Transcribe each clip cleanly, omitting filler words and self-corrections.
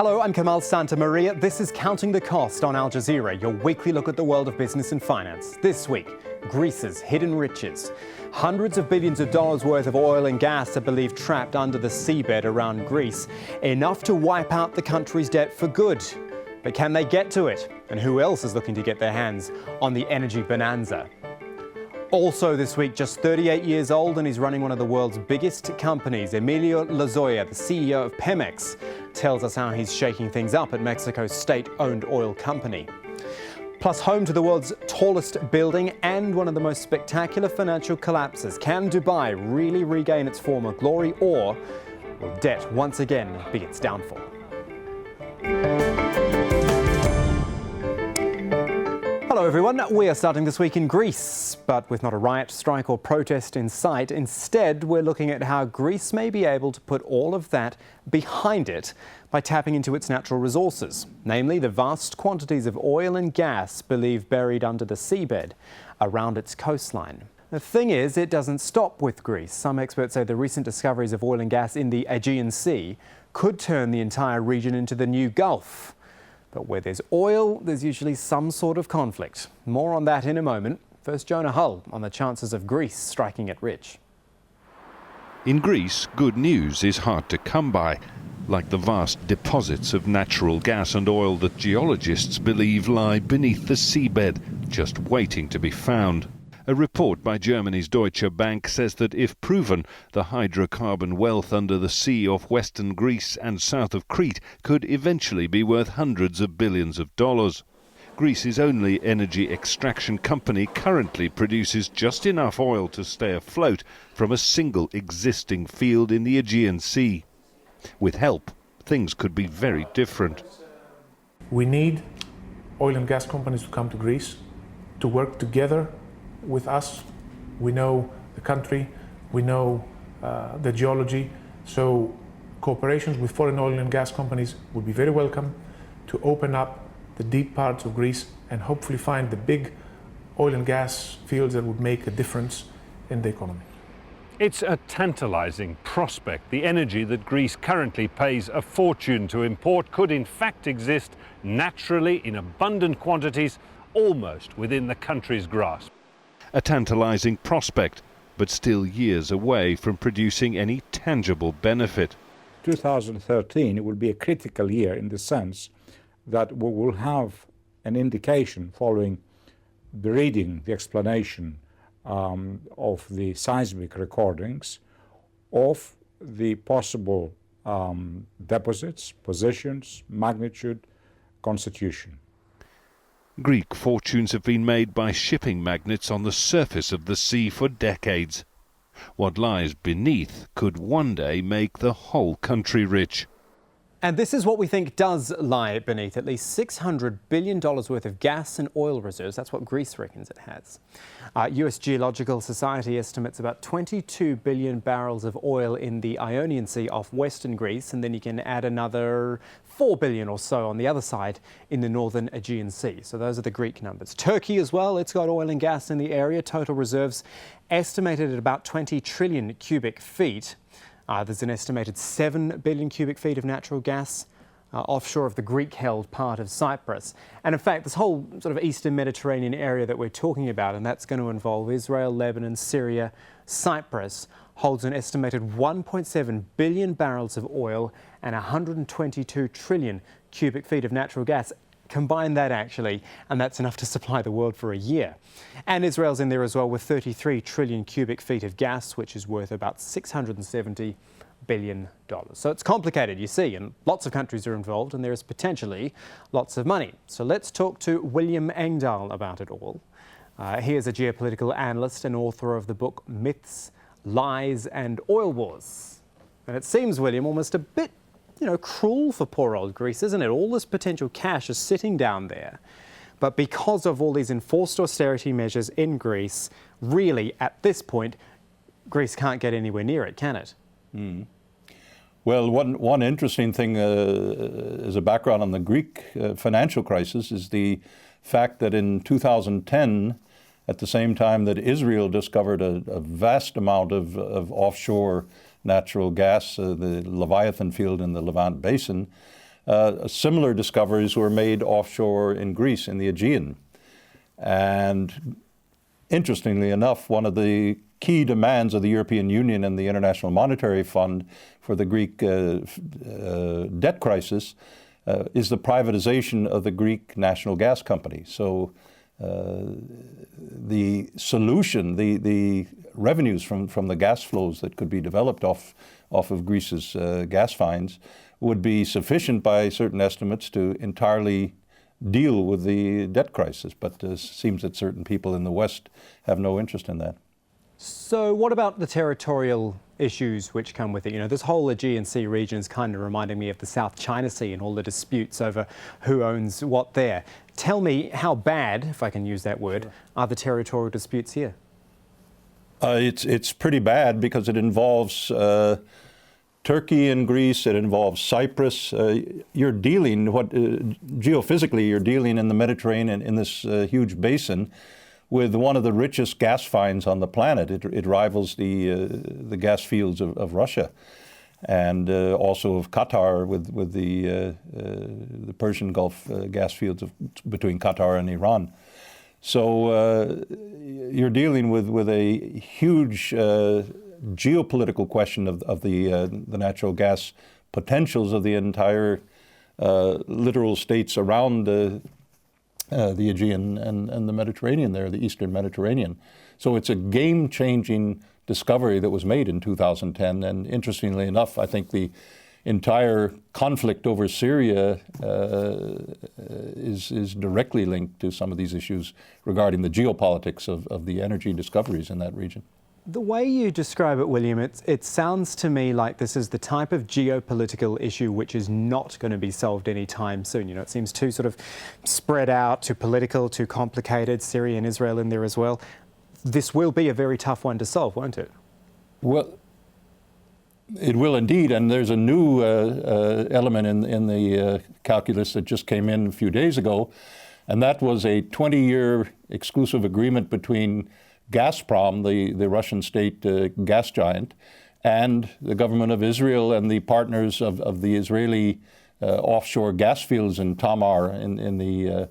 Hello, I'm Kamal Santamaria. This is Counting the Cost on Al Jazeera, your weekly look at the world of business and finance. This week, Greece's hidden riches. Hundreds of billions of dollars worth of oil and gas are believed trapped under the seabed around Greece, enough to wipe out the country's debt for good. But can they get to it? And who else is looking to get their hands on the energy bonanza? Also this week, just 38 years old, and he's running one of the world's biggest companies. Emilio Lozoya, the CEO of Pemex, tells us how he's shaking things up at Mexico's state-owned oil company. Plus, home to the world's tallest building and one of the most spectacular financial collapses. Can Dubai really regain its former glory, or will debt once again be its downfall? Hello everyone, we are starting this week in Greece, but with not a riot, strike or protest in sight. Instead, we're looking at how Greece may be able to put all of that behind it by tapping into its natural resources, namely the vast quantities of oil and gas believed buried under the seabed around its coastline. The thing is, it doesn't stop with Greece. Some experts say the recent discoveries of oil and gas in the Aegean Sea could turn the entire region into the new Gulf. But where there's oil, there's usually some sort of conflict. More on that in a moment. First, Jonah Hull on the chances of Greece striking it rich. In Greece, good news is hard to come by, like the vast deposits of natural gas and oil that geologists believe lie beneath the seabed, just waiting to be found. A report by Germany's Deutsche Bank says that if proven, the hydrocarbon wealth under the sea off western Greece and south of Crete could eventually be worth hundreds of billions of dollars. Greece's only energy extraction company currently produces just enough oil to stay afloat from a single existing field in the Aegean Sea. With help, things could be very different. We need oil and gas companies to come to Greece to work together with us. We know the country, we know the geology, so cooperations with foreign oil and gas companies would be very welcome to open up the deep parts of Greece and hopefully find the big oil and gas fields that would make a difference in the economy. It's a tantalizing prospect. The energy that Greece currently pays a fortune to import could in fact exist naturally in abundant quantities, almost within the country's grasp. A tantalizing prospect, but still years away from producing any tangible benefit. 2013 will be a critical year in the sense that we will have an indication following the reading, the explanation of the seismic recordings of the possible deposits, positions, magnitude, constitution. Greek fortunes have been made by shipping magnates on the surface of the sea for decades. What lies beneath could one day make the whole country rich. And this is what we think does lie beneath: at least $600 billion worth of gas and oil reserves. That's what Greece reckons it has. US Geological Society estimates about 22 billion barrels of oil in the Ionian Sea off western Greece, and then you can add another 4 billion or so on the other side in the northern Aegean Sea. So those are the Greek numbers. Turkey as well, it's got oil and gas in the area. Total reserves estimated at about 20 trillion cubic feet. There's an estimated 7 billion cubic feet of natural gas offshore of the Greek-held part of Cyprus. And in fact, this whole sort of eastern Mediterranean area that we're talking about, and that's going to involve Israel, Lebanon, Syria, Cyprus, holds an estimated 1.7 billion barrels of oil and 122 trillion cubic feet of natural gas. Combine that actually, and that's enough to supply the world for a year. And Israel's in there as well with 33 trillion cubic feet of gas, which is worth about $670 billion. So it's complicated, you see, and lots of countries are involved, and there is potentially lots of money. So let's talk to William Engdahl about it all. He is a geopolitical analyst and author of the book Myths, Lies and Oil Wars. And it seems, William, almost a bit cruel for poor old Greece, isn't it? All this potential cash is sitting down there. But because of all these enforced austerity measures in Greece, really, at this point, Greece can't get anywhere near it, can it? Mm. Well, one interesting thing as a background on the Greek financial crisis is the fact that in 2010, at the same time that Israel discovered a vast amount of offshore natural gas, the Leviathan field in the Levant Basin, Similar discoveries were made offshore in Greece, in the Aegean. And interestingly enough, one of the key demands of the European Union and the International Monetary Fund for the Greek debt crisis is the privatization of the Greek national gas company. So the solution, the revenues from the gas flows that could be developed off of Greece's gas finds would be sufficient by certain estimates to entirely deal with the debt crisis. But it seems that certain people in the West have no interest in that. So what about the territorial issues which come with it? You know, this whole Aegean Sea region is kind of reminding me of the South China Sea and all the disputes over who owns what there. Tell me how bad, if I can use that word, are the territorial disputes here? It's pretty bad because it involves Turkey and Greece, it involves Cyprus. You're dealing, geophysically, you're dealing in the Mediterranean in this huge basin with one of the richest gas finds on the planet. It rivals the gas fields of Russia and also of Qatar with the Persian Gulf gas fields between Qatar and Iran. So you're dealing with a huge geopolitical question of the natural gas potentials of the entire littoral states around the Aegean and the Mediterranean there, the Eastern Mediterranean. So it's a game-changing discovery that was made in 2010. And interestingly enough, I think the entire conflict over Syria is directly linked to some of these issues regarding the geopolitics of the energy discoveries in that region. The way you describe it, William, it sounds to me like this is the type of geopolitical issue which is not going to be solved anytime soon. You know, it seems too sort of spread out, too political, too complicated, Syria and Israel in there as well. This will be a very tough one to solve, won't it? Well, it will indeed, and there's a new element in the calculus that just came in a few days ago, and that was a 20-year exclusive agreement between Gazprom, the Russian state gas giant, and the government of Israel and the partners of the Israeli offshore gas fields in Tamar in the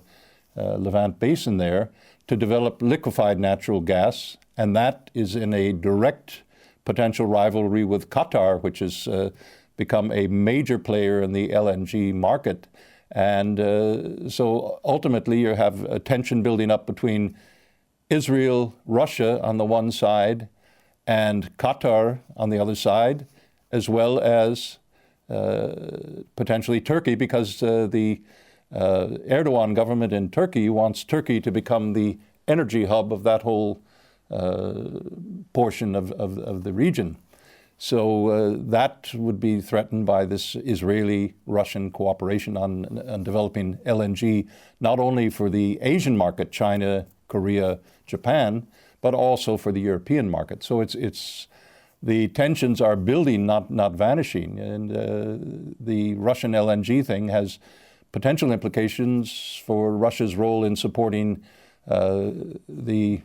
Levant Basin there to develop liquefied natural gas. And that is in a direct potential rivalry with Qatar, which has become a major player in the LNG market. And so ultimately you have a tension building up between Israel, Russia on the one side, and Qatar on the other side, as well as potentially Turkey, because the Erdogan government in Turkey wants Turkey to become the energy hub of that whole portion of the region. So that would be threatened by this Israeli-Russian cooperation on developing LNG, not only for the Asian market, China, Korea, Japan, but also for the European market. So it's the tensions are building, not vanishing. And the Russian LNG thing has potential implications for Russia's role in supporting the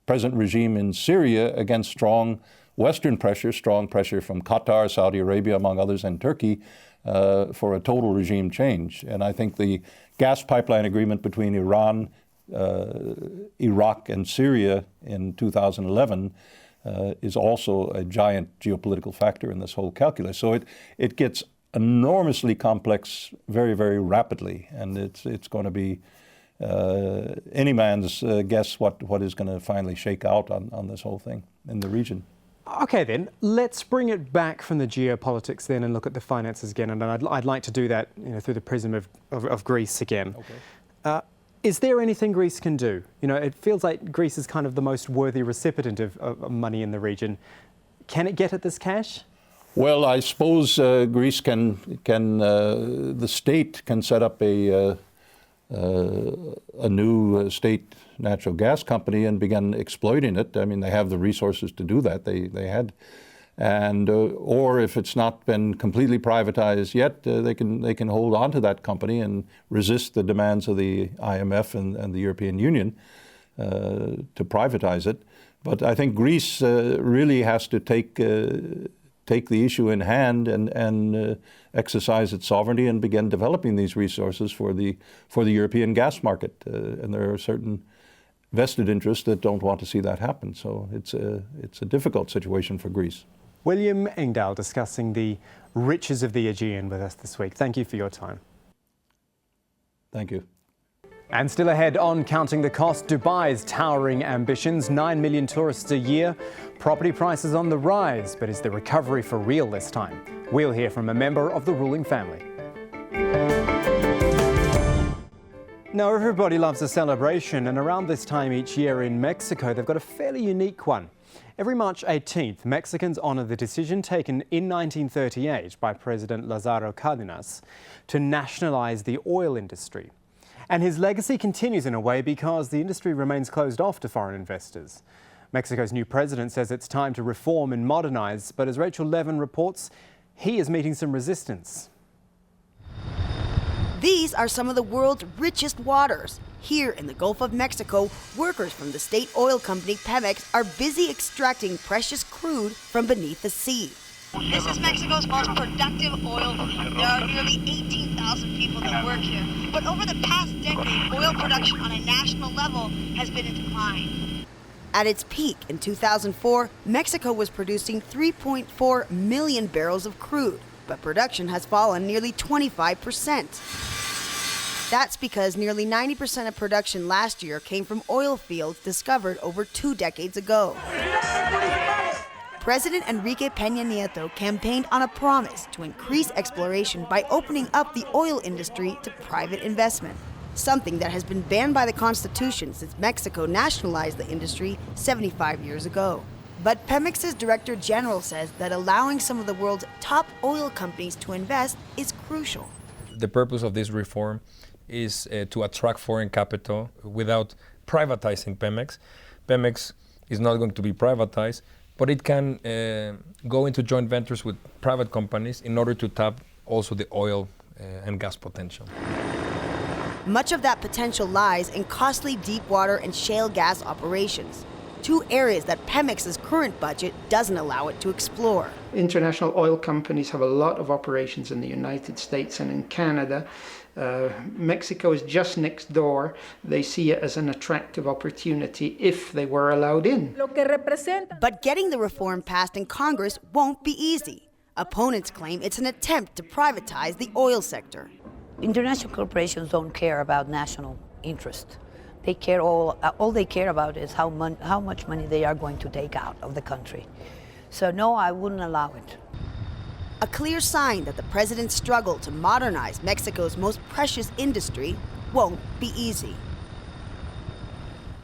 present regime in Syria against strong Western pressure, strong pressure from Qatar, Saudi Arabia, among others, and Turkey for a total regime change. And I think the gas pipeline agreement between Iran, Iraq and Syria in 2011 is also a giant geopolitical factor in this whole calculus. So it gets enormously complex very, very rapidly, and it's going to be any man's guess what is going to finally shake out on this whole thing in the region. Okay then, let's bring it back from the geopolitics then and look at the finances again, and I'd like to do that, you know, through the prism of Greece again. Okay. Is there anything Greece can do? You know, it feels like Greece is kind of the most worthy recipient of money in the region. Can it get at this cash? Well, I suppose Greece can the state can set up a new state natural gas company and begin exploiting it. I mean, they have the resources to do that. They had. And or if it's not been completely privatized yet, they can hold on to that company and resist the demands of the IMF and the European Union to privatize it. But I think Greece really has to take take the issue in hand and exercise its sovereignty and begin developing these resources for the European gas market. And there are certain vested interests that don't want to see that happen. So it's a difficult situation for Greece. William Engdahl discussing the riches of the Aegean with us this week. Thank you for your time. Thank you. And still ahead on Counting the Cost, Dubai's towering ambitions, 9 million tourists a year, property prices on the rise, but is the recovery for real this time? We'll hear from a member of the ruling family. Now, everybody loves a celebration, and around this time each year in Mexico, they've got a fairly unique one. Every March 18th, Mexicans honour the decision taken in 1938 by President Lázaro Cárdenas to nationalise the oil industry. And his legacy continues in a way because the industry remains closed off to foreign investors. Mexico's new president says it's time to reform and modernise, but as Rachel Levin reports, he is meeting some resistance. These are some of the world's richest waters. Here in the Gulf of Mexico, workers from the state oil company Pemex are busy extracting precious crude from beneath the sea. This is Mexico's most productive oil field. There are nearly 18,000 people that work here. But over the past decade, oil production on a national level has been in decline. At its peak in 2004, Mexico was producing 3.4 million barrels of crude, but production has fallen nearly 25%. That's because nearly 90% of production last year came from oil fields discovered over 2 decades ago. President Enrique Peña Nieto campaigned on a promise to increase exploration by opening up the oil industry to private investment, something that has been banned by the Constitution since Mexico nationalized the industry 75 years ago. But Pemex's Director General says that allowing some of the world's top oil companies to invest is crucial. The purpose of this reform is to attract foreign capital without privatizing Pemex. Pemex is not going to be privatized, but it can go into joint ventures with private companies in order to tap also the oil and gas potential. Much of that potential lies in costly deep water and shale gas operations, 2 areas that Pemex's current budget doesn't allow it to explore. International oil companies have a lot of operations in the United States and in Canada. Mexico is just next door. They see it as an attractive opportunity if they were allowed in. But getting the reform passed in Congress won't be easy. Opponents claim it's an attempt to privatize the oil sector. International corporations don't care about national interest. They care all they care about is how much money they are going to take out of the country. So no, I wouldn't allow it. A clear sign that the president's struggle to modernize Mexico's most precious industry won't be easy.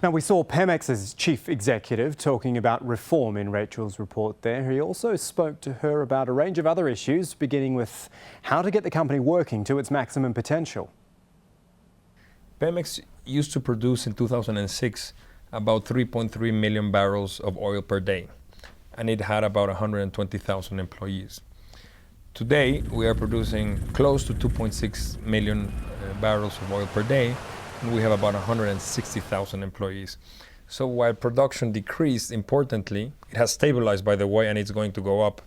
Now, we saw Pemex's chief executive talking about reform in Rachel's report there. He also spoke to her about a range of other issues, beginning with how to get the company working to its maximum potential. Pemex used to produce in 2006 about 3.3 million barrels of oil per day, and it had about 120,000 employees. Today, we are producing close to 2.6 million barrels of oil per day, and we have about 160,000 employees. So while production decreased importantly, it has stabilized, by the way, and it's going to go up.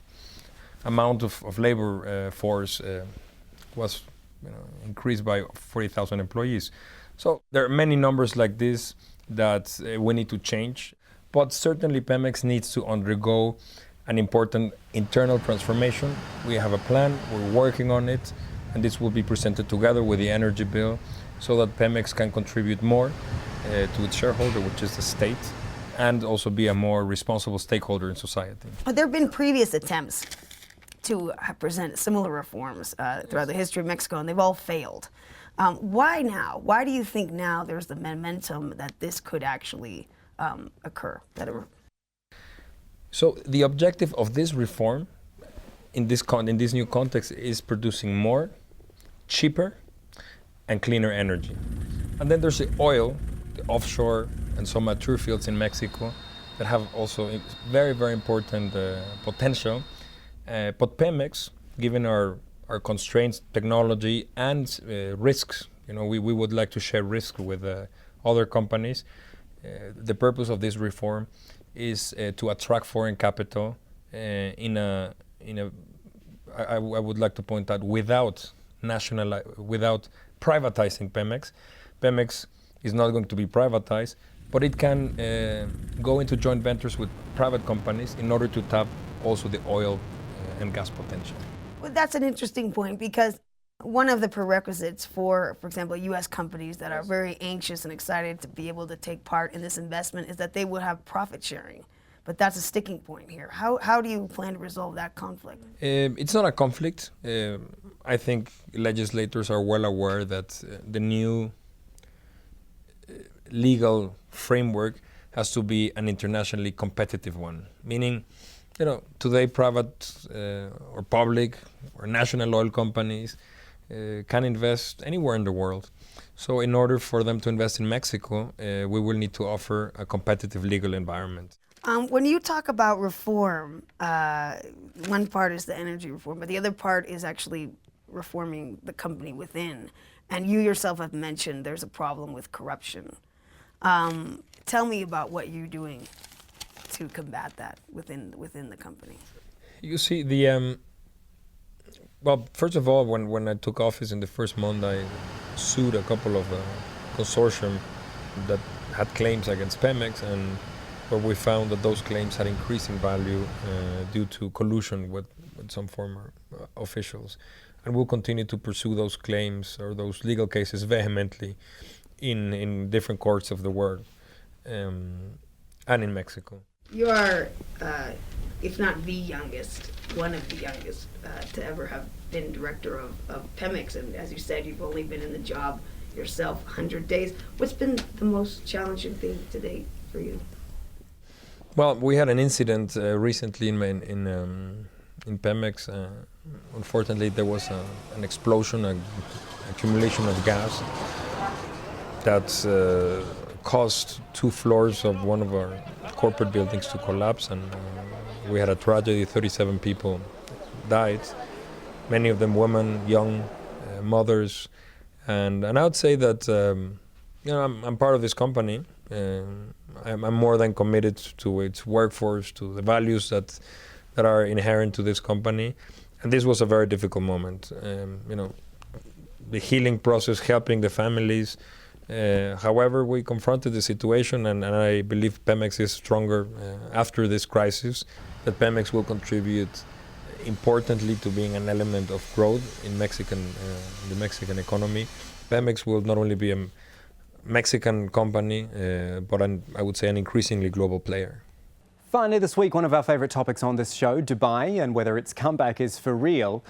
Amount of labor force was increased by 40,000 employees. So there are many numbers like this that we need to change, but certainly Pemex needs to undergo an important internal transformation. We have a plan, we're working on it, and this will be presented together with the energy bill so that Pemex can contribute more to its shareholder, which is the state, and also be a more responsible stakeholder in society. But there have been previous attempts to present similar reforms throughout the history of Mexico, and they've all failed. Why now? Why do you think now there's the momentum that this could actually occur? So the objective of this reform in this new context is producing more, cheaper, and cleaner energy. And then there's the oil, the offshore, and some mature fields in Mexico that have also very, very important potential. But Pemex, given our constraints, technology, and risks, we would like to share risk with other companies. The purpose of this reform is to attract foreign capital in I would like to point out, without privatizing Pemex. Pemex is not going to be privatized, but it can go into joint ventures with private companies in order to tap also the oil and gas potential. Well, that's an interesting point, because one of the prerequisites for example, U.S. companies that are very anxious and excited to be able to take part in this investment is that they will have profit sharing. But that's a sticking point here. How do you plan to resolve that conflict? It's not a conflict. I think legislators are well aware that the new legal framework has to be an internationally competitive one, meaning, today private or public or national oil companies can invest anywhere in the world. So in order for them to invest in Mexico, we will need to offer a competitive legal environment. When you talk about reform, one part is the energy reform, but the other part is actually reforming the company within. And you yourself have mentioned there's a problem with corruption. Tell me about what you're doing to combat that within the company. You see, well, first of all, when I took office in the first month, I sued a couple of consortium that had claims against Pemex, and where we found that those claims had increasing value due to collusion with some former officials. And we'll continue to pursue those claims or those legal cases vehemently in different courts of the world and in Mexico. You are, if not the youngest, one of the youngest to ever have been director of Pemex. And as you said, you've only been in the job yourself 100 days. What's been the most challenging thing to date for you? Well, we had an incident recently in Pemex. Unfortunately, there was an explosion, an accumulation of gas that caused 2 floors of one of our corporate buildings to collapse, and we had a tragedy. 37 people died, many of them women, young mothers, and I would say that I'm part of this company. I'm more than committed to its workforce, to the values that are inherent to this company, and this was a very difficult moment. The healing process, helping the families. However, we confronted the situation, and I believe Pemex is stronger after this crisis, that Pemex will contribute importantly to being an element of growth in the Mexican economy. Pemex will not only be a Mexican company, but I would say an increasingly global player. Finally this week, one of our favourite topics on this show, Dubai, and whether its comeback is for real,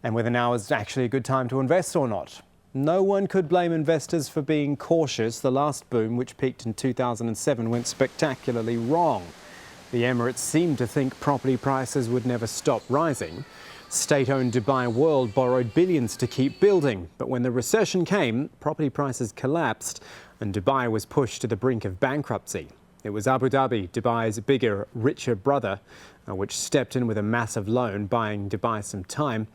and whether now is actually a good time to invest or not. No one could blame investors for being cautious. The last boom, which peaked in 2007, went spectacularly wrong. The Emirates seemed to think property prices would never stop rising. State-owned Dubai World borrowed billions to keep building. But when the recession came, property prices collapsed and Dubai was pushed to the brink of bankruptcy. It was Abu Dhabi, Dubai's bigger, richer brother, which stepped in with a massive loan, buying Dubai some time.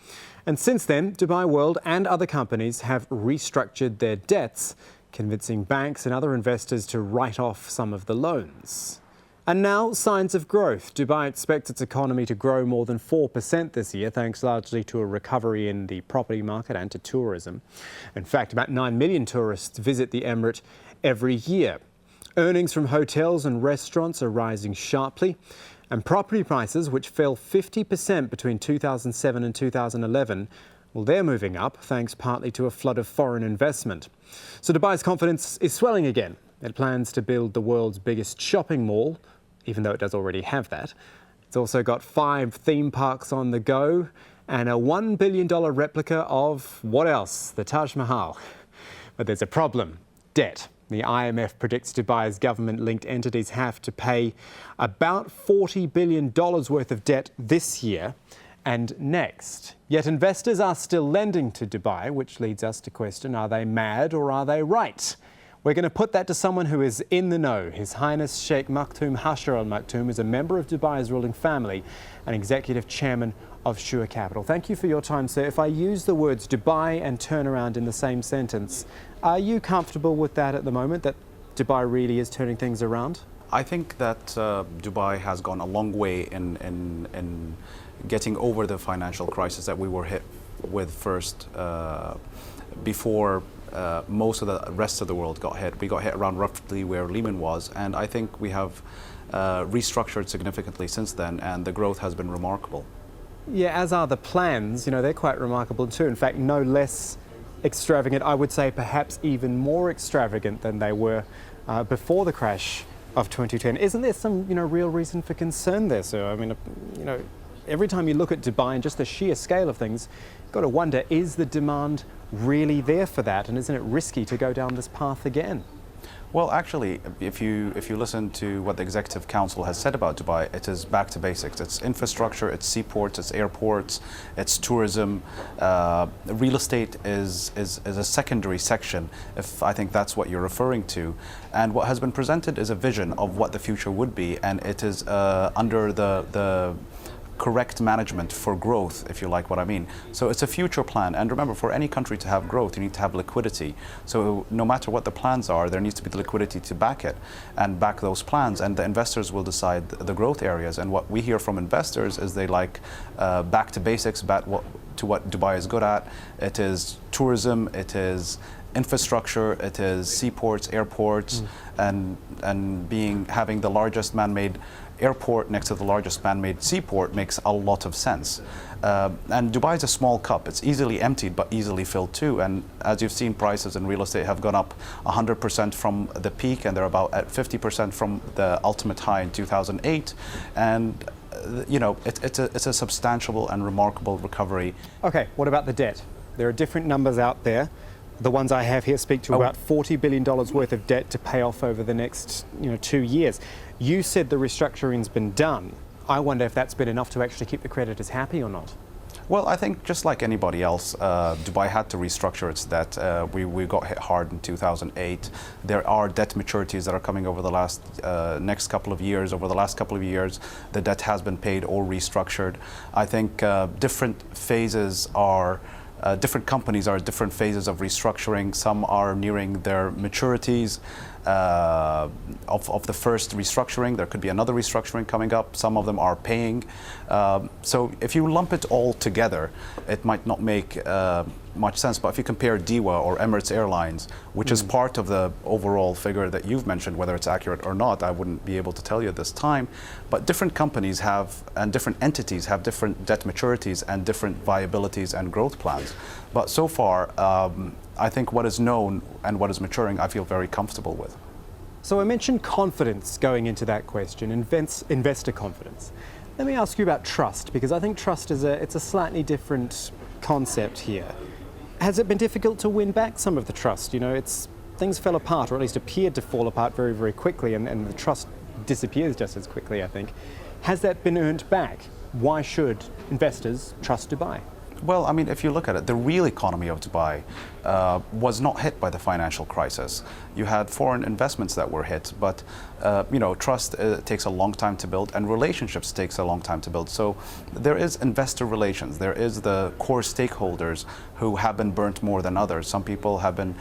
And since then, Dubai World and other companies have restructured their debts, convincing banks and other investors to write off some of the loans. And now, signs of growth. Dubai expects its economy to grow more than 4% this year, thanks largely to a recovery in the property market and to tourism. In fact, about 9 million tourists visit the Emirate every year. Earnings from hotels and restaurants are rising sharply, and property prices, which fell 50% between 2007 and 2011, well, they're moving up, thanks partly to a flood of foreign investment. So Dubai's confidence is swelling again. It plans to build the world's biggest shopping mall, even though it does already have that. It's also got 5 theme parks on the go and a $1 billion replica of, what else? The Taj Mahal. But there's a problem: debt. The IMF predicts Dubai's government-linked entities have to pay about $40 billion worth of debt this year and next. Yet investors are still lending to Dubai, which leads us to question, are they mad or are they right? We're going to put that to someone who is in the know. His Highness Sheikh Maktoum Hashar Al Maktoum is a member of Dubai's ruling family and executive chairman of Shua Capital. Thank you for your time, sir. If I use the words Dubai and turnaround in the same sentence, are you comfortable with that at the moment, that Dubai really is turning things around? I think that Dubai has gone a long way in getting over the financial crisis that we were hit with first before most of the rest of the world got hit. We got hit around roughly where Lehman was, and I think we have restructured significantly since then, and the growth has been remarkable. Yeah, as are the plans. You know, they're quite remarkable too. In fact, no less extravagant, I would say perhaps even more extravagant than they were before the crash of 2010. Isn't there some, real reason for concern there, sir? I mean, every time you look at Dubai and just the sheer scale of things, you've got to wonder, is the demand really there for that? And isn't it risky to go down this path again? Well, actually, if you listen to what the Executive Council has said about Dubai, it is back to basics. It's infrastructure, it's seaports, it's airports, it's tourism. Real estate is a secondary section, if I think that's what you're referring to. And what has been presented is a vision of what the future would be, and it is under the correct management for growth, if you like what I mean. So it's a future plan, and remember, for any country to have growth, you need to have liquidity. So no matter what the plans are, there needs to be the liquidity to back it and back those plans, and the investors will decide the growth areas. And what we hear from investors is they like back to basics, to what Dubai is good at. It is tourism, it is infrastructure, it is seaports, airports, and having the largest man-made airport next to the largest man-made seaport makes a lot of sense. And Dubai is a small cup. It's easily emptied but easily filled too. And as you've seen, prices in real estate have gone up 100% from the peak, and they're about at 50% from the ultimate high in 2008. And it's a substantial and remarkable recovery. Okay, what about the debt? There are different numbers out there. The ones I have here speak to about $40 billion worth of debt to pay off over the next 2 years. You said the restructuring's been done. I wonder if that's been enough to actually keep the creditors happy or not. Well, I think just like anybody else, Dubai had to restructure its debt. We got hit hard in 2008. There are debt maturities that are coming over the next couple of years. Over the last couple of years, the debt has been paid or restructured. I think different companies are at different phases of restructuring. Some are nearing their maturities of the first restructuring. There could be another restructuring coming up. Some of them are paying. So if you lump it all together, it might not make much sense. But if you compare DEWA or Emirates Airlines, which is part of the overall figure that you've mentioned, whether it's accurate or not, I wouldn't be able to tell you at this time. But different companies and different entities have different debt maturities and different viabilities and growth plans. But so far, I think what is known and what is maturing, I feel very comfortable with. So I mentioned confidence going into that question, investor confidence. Let me ask you about trust, because I think trust it's a slightly different concept here. Has it been difficult to win back some of the trust? Things fell apart, or at least appeared to fall apart very, very quickly, and the trust disappears just as quickly, I think. Has that been earned back? Why should investors trust Dubai? Well, I mean, if you look at it, the real economy of Dubai was not hit by the financial crisis. You had foreign investments that were hit, but trust takes a long time to build, and relationships takes a long time to build. So there is investor relations. There is the core stakeholders who have been burnt more than others. Some people have been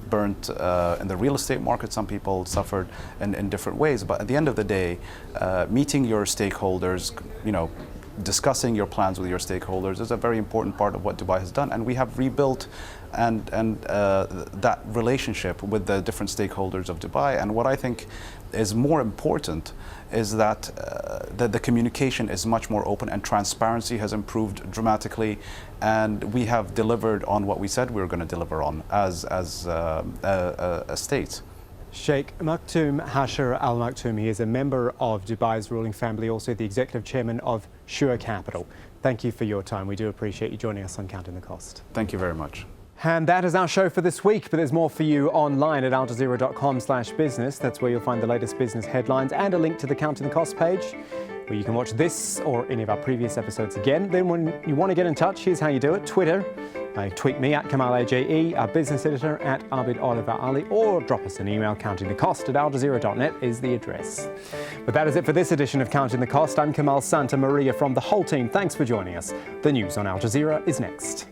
burnt in the real estate market. Some people suffered in different ways. But at the end of the day, meeting your stakeholders, discussing your plans with your stakeholders is a very important part of what Dubai has done, and we have rebuilt and that relationship with the different stakeholders of Dubai. And what I think is more important is that the communication is much more open, and transparency has improved dramatically, and we have delivered on what we said we were going to deliver on as a state. Sheikh Maktoum Hashir Al Maktoum, he is a member of Dubai's ruling family, also the executive chairman of Shura Capital. Thank you for your time. We do appreciate you joining us on Counting the Cost. Thank you very much. And that is our show for this week, but there's more for you online at aljazeera.com/business. That's where you'll find the latest business headlines and a link to the Counting the Cost page, where you can watch this or any of our previous episodes again. Then when you want to get in touch, here's how you do it. Twitter. Tweet me at Kamal AJE, our business editor at Abid Oliver Ali, or drop us an email. countingthecost@aljazeera.net is the address. But that is it for this edition of Counting the Cost. I'm Kamal Santa Maria from the whole team. Thanks for joining us. The news on Al Jazeera is next.